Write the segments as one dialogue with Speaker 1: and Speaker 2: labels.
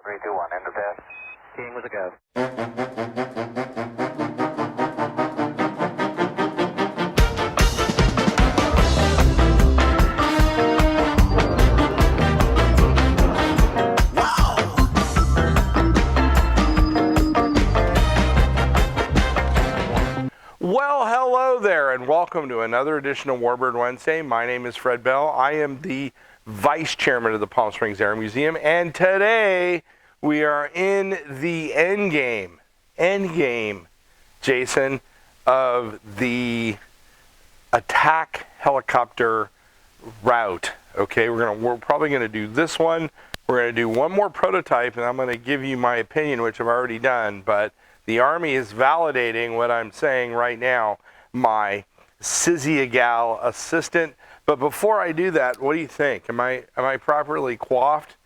Speaker 1: 3, 2, 1, end of test. King with a go.
Speaker 2: Well, hello there, and welcome to another edition of Warbird Wednesday. My name is Fred Bell. I am the Vice Chairman of the Palm Springs Air Museum, and today we are in the end game, Jason, of the attack helicopter route. Okay, we're probably going to do this one. We're going to do one more prototype, and I'm going to give you my opinion, which I've already done, but the Army is validating what I'm saying right now, my Sizzy-a-gal assistant. But before I do that, what do you think? Am I properly coiffed?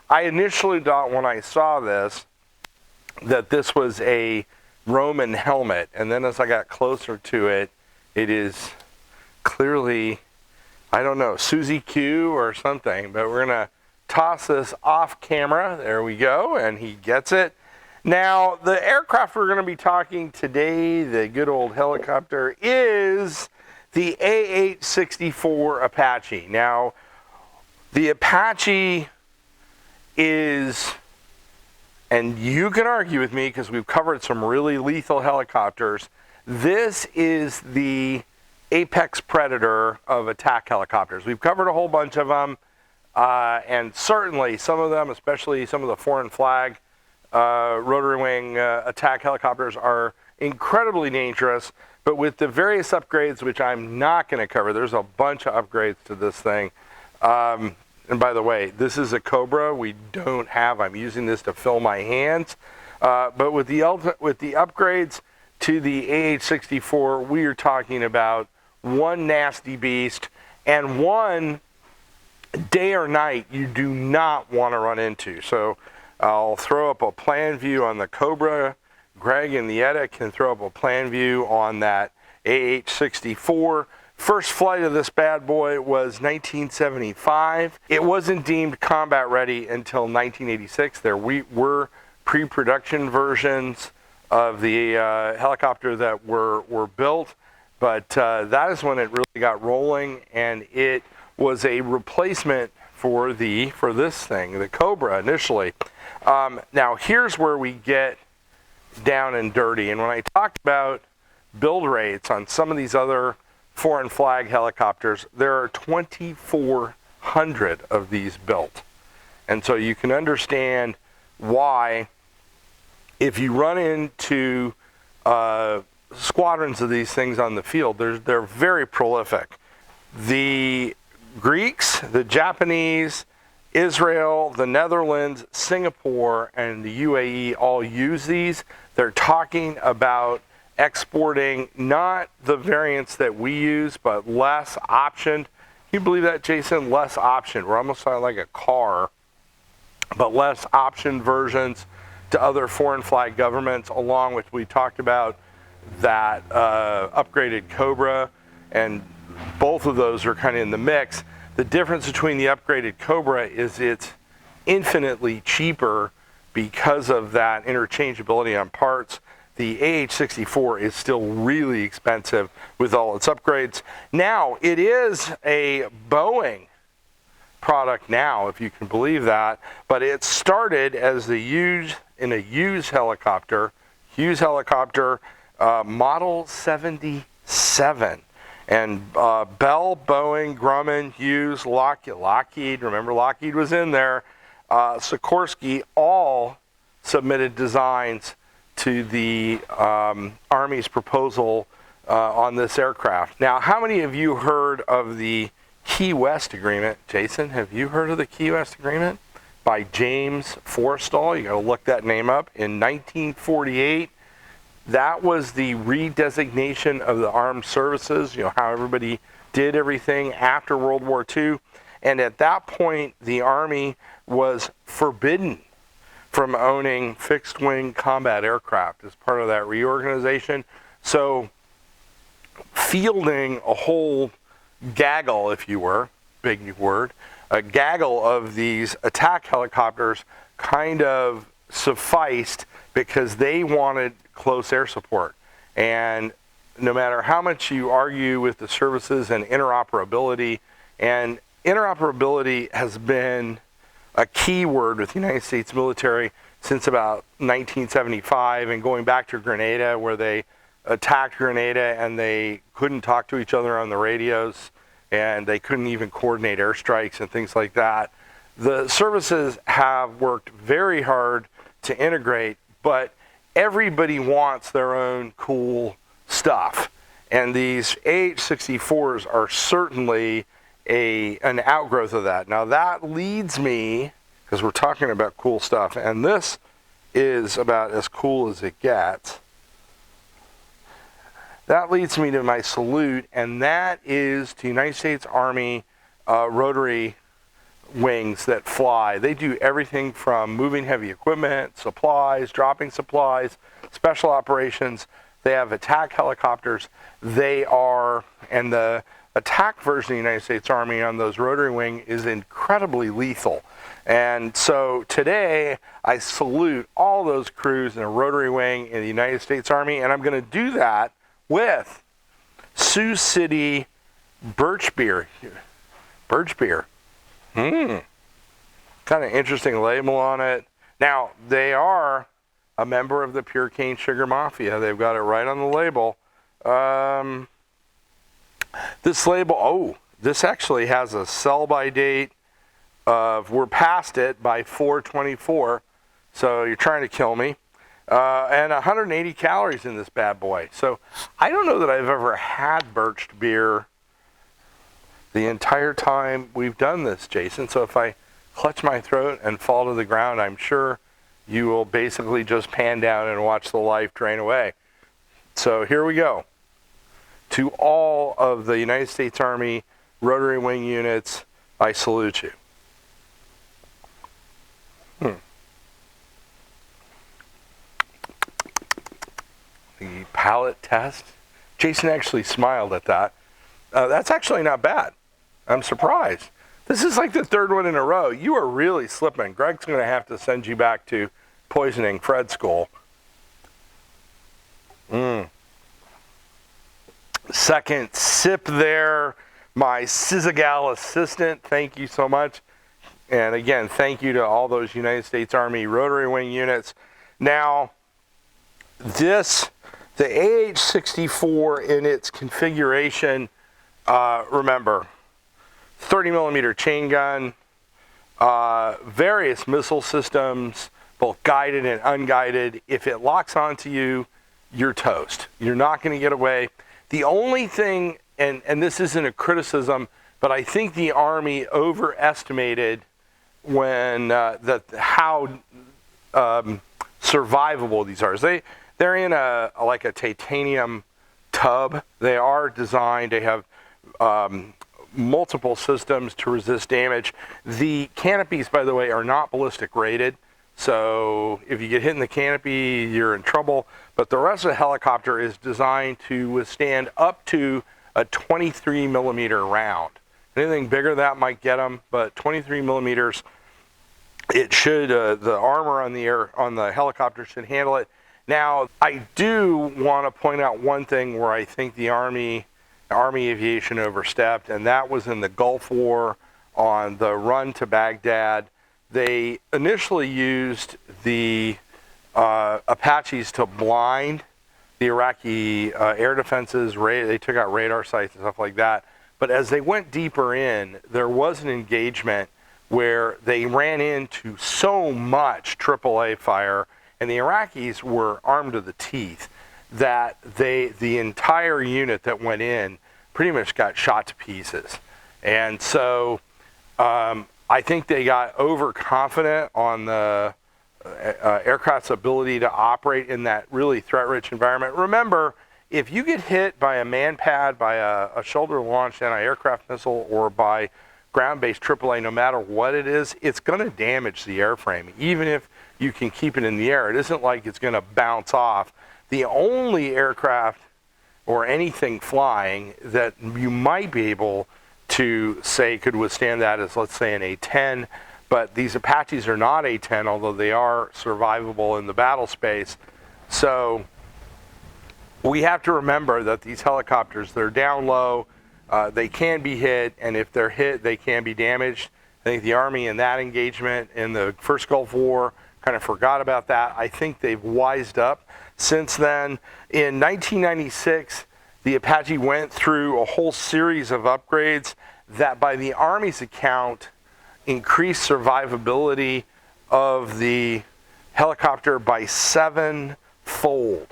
Speaker 2: I initially thought when I saw this that this was a Roman helmet, and then as I got closer to it, it is clearly, I don't know, Susie Q or something, but we're going to toss this off camera. There we go, and he gets it. Now, the aircraft we're going to be talking today, the good old helicopter, is the AH-64 Apache. Now, the Apache is, and you can argue with me because we've covered some really lethal helicopters, this is the apex predator of attack helicopters. We've covered a whole bunch of them, and certainly some of them, especially some of the foreign flag rotary wing attack helicopters, are incredibly dangerous, but with the various upgrades, which I'm not going to cover, there's a bunch of upgrades to this thing. And by the way, this is a Cobra we don't have. I'm using this to fill my hands. But with the upgrades to the AH-64, we are talking about one nasty beast and one day or night you do not want to run into. So I'll throw up a plan view on the Cobra. Greg and the edit can throw up a plan view on that AH-64. First flight of this bad boy was 1975. It wasn't deemed combat ready until 1986. There were pre-production versions of the helicopter that were built, but that is when it really got rolling, and it was a replacement for this thing, the Cobra, initially. Now, here's where we get down and dirty. And when I talked about build rates on some of these other foreign flag helicopters, there are 2,400 of these built. And so you can understand why, if you run into squadrons of these things on the field, they're very prolific. The Greeks, the Japanese, Israel, the Netherlands, Singapore, and the UAE all use these. They're talking about exporting not the variants that we use, but less optioned. Can you believe that, Jason? Less optioned. We're almost like a car, but less optioned versions to other foreign flag governments, along with, we talked about that upgraded Cobra, and both of those are kind of in the mix. The difference between the upgraded Cobra is it's infinitely cheaper because of that interchangeability on parts. The AH-64 is still really expensive with all its upgrades. Now, it is a Boeing product now, if you can believe that, but it started as a used helicopter, model 77. And Bell, Boeing, Grumman, Hughes, Lockheed, remember Lockheed was in there, Sikorsky, all submitted designs to the Army's proposal on this aircraft. Now, how many of you heard of the Key West Agreement? Jason, have you heard of the Key West Agreement? By James Forrestal. You got to look that name up. In 1948, that was the redesignation of the armed services, how everybody did everything after World War II. And at that point, the Army was forbidden from owning fixed-wing combat aircraft as part of that reorganization. So fielding a whole gaggle, if you were, big word, a gaggle of these attack helicopters kind of sufficed because they wanted close air support. And no matter how much you argue with the services and interoperability has been a key word with the United States military since about 1975, and going back to Grenada, where they attacked Grenada and they couldn't talk to each other on the radios, and they couldn't even coordinate airstrikes and things like that. The services have worked very hard to integrate, but everybody wants their own cool stuff. And these AH-64s are certainly an outgrowth of that. Now that leads me, because we're talking about cool stuff, and this is about as cool as it gets. That leads me to my salute, and that is to United States Army rotary wings that fly. They do everything from moving heavy equipment, supplies, dropping supplies, special operations. They have attack helicopters. And the attack version of the United States Army on those rotary wing is incredibly lethal. And so today, I salute all those crews in a rotary wing in the United States Army, and I'm going to do that with Sioux City birch beer. Birch beer. Kind of interesting label on it. Now, they are a member of the Pure Cane Sugar Mafia. They've got it right on the label. This label, this actually has a sell-by date of, we're past it by 4/24, so you're trying to kill me. And 180 calories in this bad boy. So I don't know that I've ever had birched beer the entire time we've done this, Jason. So if I clutch my throat and fall to the ground, I'm sure you will basically just pan down and watch the life drain away. So here we go. To all of the United States Army rotary wing units, I salute you. The palate test. Jason actually smiled at that. That's actually not bad. I'm surprised. This is like the third one in a row. You are really slipping. Greg's going to have to send you back to poisoning Fred school. Second sip there. My Syzagal assistant, thank you so much. And again, thank you to all those United States Army rotary wing units. Now, the AH-64 in its configuration, remember, 30 millimeter chain gun, various missile systems, both guided and unguided. If it locks onto you, you're toast. You're not going to get away. The only thing, and this isn't a criticism, but I think the Army overestimated how survivable these are. They're in like a titanium tub. They are designed to have multiple systems to resist damage. The canopies, by the way, are not ballistic rated. So if you get hit in the canopy, you're in trouble. But the rest of the helicopter is designed to withstand up to a 23 millimeter round. Anything bigger than that might get them, but 23 millimeters, it should, the armor on the helicopter should handle it. Now, I do want to point out one thing where I think the Army Aviation overstepped, and that was in the Gulf War on the run to Baghdad. They initially used the Apaches to blind the Iraqi air defenses. They took out radar sites and stuff like that. But as they went deeper in, there was an engagement where they ran into so much AAA fire, and the Iraqis were armed to the teeth, that the entire unit that went in pretty much got shot to pieces. And so I think they got overconfident on the aircraft's ability to operate in that really threat-rich environment. Remember, if you get hit by a man-pad, by a shoulder-launched anti-aircraft missile, or by ground-based AAA, no matter what it is, it's going to damage the airframe. Even if you can keep it in the air, it isn't like it's going to bounce off. The only aircraft or anything flying that you might be able to say could withstand that is, let's say, an A-10. but these Apaches are not A-10, although they are survivable in the battle space. So we have to remember that these helicopters, they're down low, they can be hit, and if they're hit, they can be damaged. I think the Army in that engagement in the first Gulf War kind of forgot about that. I think they've wised up since then. In 1996, the Apache went through a whole series of upgrades that, by the Army's account, increased survivability of the helicopter by 7-fold.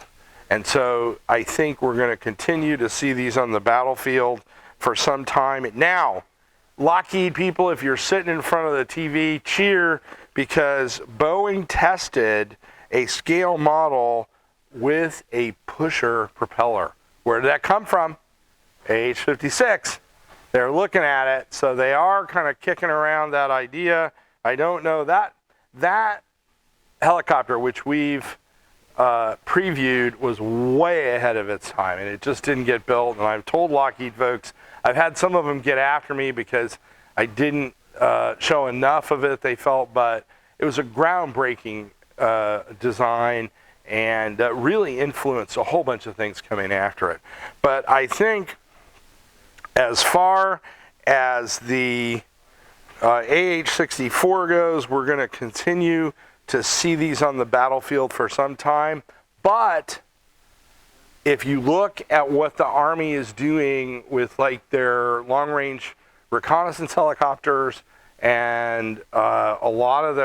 Speaker 2: And so I think we're going to continue to see these on the battlefield for some time. Now, Lockheed people, if you're sitting in front of the TV, cheer, because Boeing tested a scale model with a pusher propeller. Where did that come from? AH-64. They're looking at it, so they are kind of kicking around that idea. I don't know that helicopter, which we've previewed, was way ahead of its time, and it just didn't get built. And I've told Lockheed folks, I've had some of them get after me because I didn't show enough of it, they felt, but it was a groundbreaking design and really influenced a whole bunch of things coming after it. But I think as far as the AH-64 goes, we're going to continue to see these on the battlefield for some time. But if you look at what the Army is doing with like their long-range reconnaissance helicopters and a lot of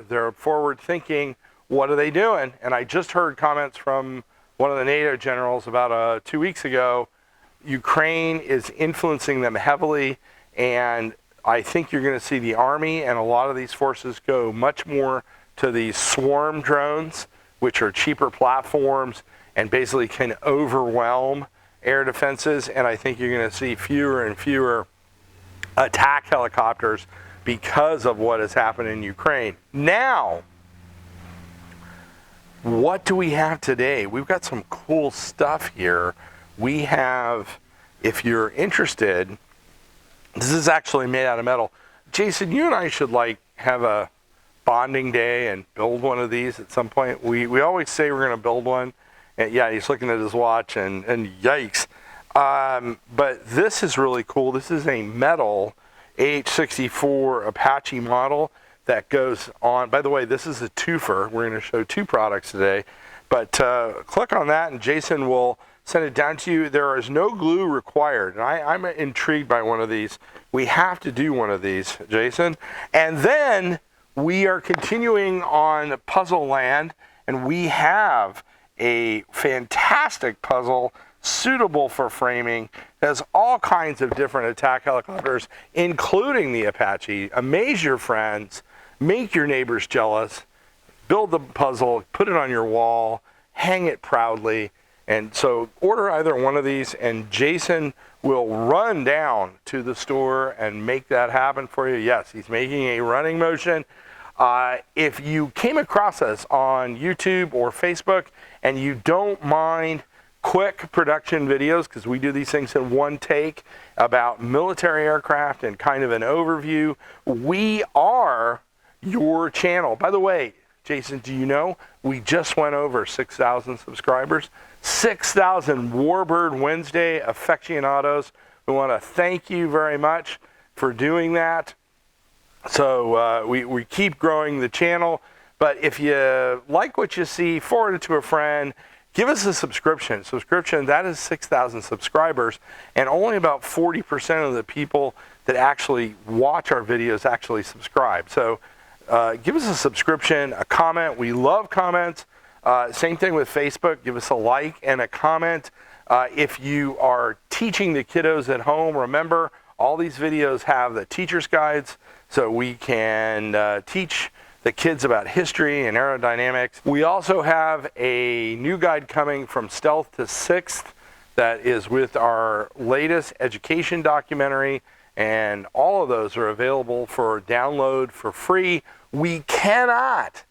Speaker 2: their forward thinking, what are they doing? And I just heard comments from one of the NATO generals about 2 weeks ago. Ukraine is influencing them heavily, and I think you're going to see the Army and a lot of these forces go much more to these swarm drones, which are cheaper platforms and basically can overwhelm air defenses. And I think you're going to see fewer and fewer attack helicopters because of what has happened in Ukraine. Now, what do we have today? We've got some cool stuff here. We have, if you're interested, this is actually made out of metal. Jason, you and I should like have a bonding day and build one of these at some point. We always say we're going to build one. And yeah, he's looking at his watch and yikes. But this is really cool. This is a metal AH-64 Apache model that goes on. By the way, this is a twofer. We're going to show two products today. But click on that and Jason will send it down to you. There is no glue required. And I'm intrigued by one of these. We have to do one of these, Jason. And then we are continuing on Puzzle Land, and we have a fantastic puzzle suitable for framing. It has all kinds of different attack helicopters, including the Apache. Amaze your friends, make your neighbors jealous, build the puzzle, put it on your wall, hang it proudly. And so order either one of these, and Jason will run down to the store and make that happen for you. Yes, he's making a running motion. If you came across us on YouTube or Facebook and you don't mind quick production videos, because we do these things in one take about military aircraft and kind of an overview, we are your channel. By the way, Jason, do you know we just went over 6,000 subscribers? 6,000 Warbird Wednesday aficionados. We want to thank you very much for doing that. So we keep growing the channel. But if you like what you see, forward it to a friend. Give us a subscription. That is 6,000 subscribers. And only about 40% of the people that actually watch our videos actually subscribe. So give us a subscription, a comment. We love comments. Same thing with Facebook. Give us a like and a comment. If you are teaching the kiddos at home, remember all these videos have the teacher's guides, so we can teach the kids about history and aerodynamics. We also have a new guide coming from Stealth to Sixth that is with our latest education documentary, and all of those are available for download for free. We cannot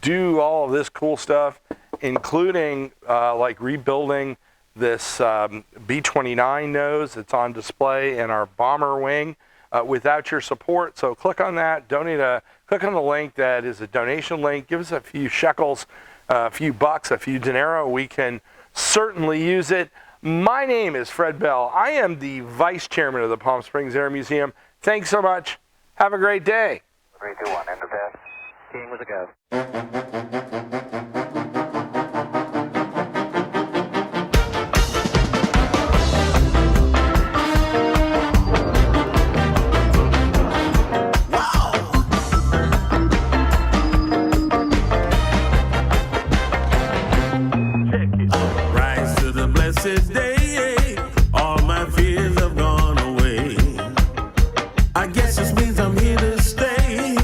Speaker 2: do all of this cool stuff, including like rebuilding this B-29 nose that's on display in our bomber wing without your support. So click on that, click click on the link that is a donation link. Give us a few shekels, a few bucks, a few dinero. We can certainly use it. My name is Fred Bell. I am the Vice Chairman of the Palm Springs Air Museum. Thanks so much. Have a great day.
Speaker 1: 3, 2, 1, end of test. King with a go.
Speaker 3: Day, all my fears have gone away. I guess this means I'm here to stay.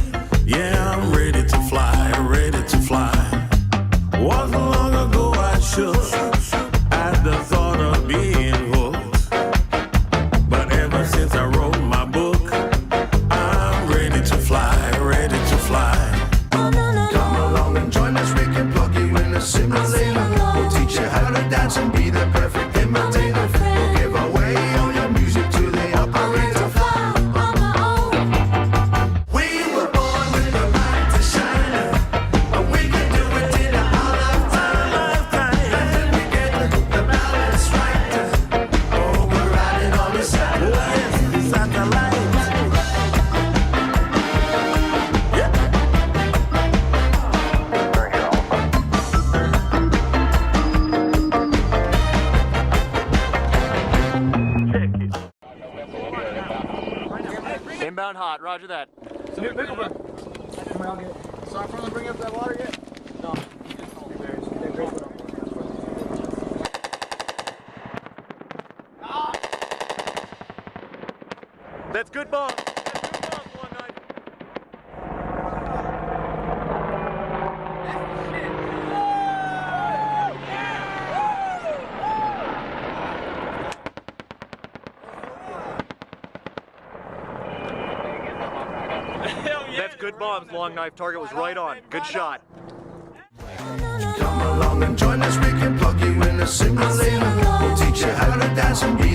Speaker 3: Yeah, I'm ready to fly, ready to fly. Wasn't long ago I shook at the thought of being hooked. But ever since I wrote my book, I'm ready to fly, ready to fly. Come along and join us, we can plug you in a simulator. We'll teach you how to dance and be the perfect imitator. We'll give away all your music to the operator. We were born with a light to shine, and we can do it in our lifetime. And then we get the balance right. Oh, we're riding on the satellite. Satellite.
Speaker 4: Inbound hot, roger that.
Speaker 5: Salute Paperback. Come on, get it. Sorry, from bring up that water yet? No.
Speaker 4: That's good bomb. That's good bomb, 1-9. That's good bombs, long knife. Target was right on. Good shot.
Speaker 3: Come along and join us, we can plug you in a simulator. We'll teach you how to dance and be